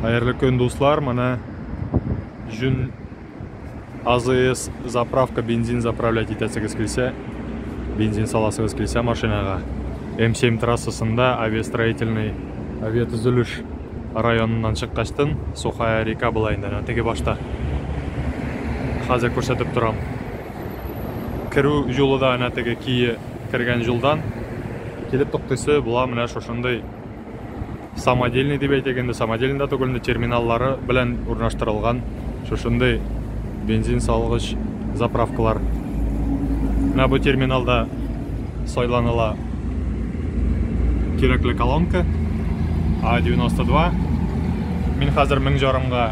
Hayırlı gün dostlar, mana jün АЗС заправка бензин заправлять етесіңіз келсе, бензин саласыңыз келсе машинаға. М7 трассасында авиастроительный авиатүзіліш районынан шыққаштын Сухая река былайынан теге башта. Қазір көрсетіп тұрам. Кіру жолы да теге кие кірген жолдан келіп тоқтысы бұла мына шошындай самодельный деп айтегенде, самодельный түгілінде терминаллары білән урнаштырылған шошындай бензин салғыш заправкалар. Мына бұл терминалда сайланыла кереклі колонка А92. Мен қазір 1000 жарымға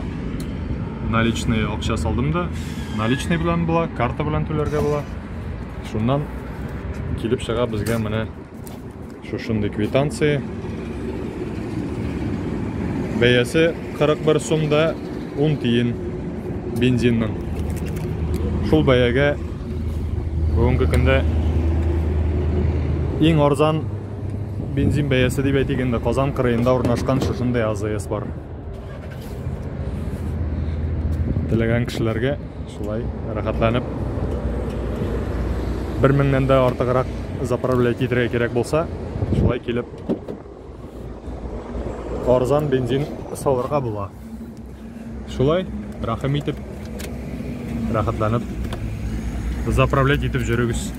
наличный ақша салдым да. Наличный білән була, карта білән төлерге була. Шуннан келіп шыға бізге міне шошындай квитанция. Бәясі 41 сумда 10 тиын бензиннің. Шул бәяге бүгінгі күнде ең арзан бензин бәясі деп айтегенде Қазан қырайында орнашқан шошындай АЗС бар. Тілеген кішілерге шулай рахатланып 1000-нен де артығырақ заправлять етірге керек болса, шулай келіп арзан бензин салырға була. Шулай рахым етіп, рахатланып заправлять етіп жүрігіз.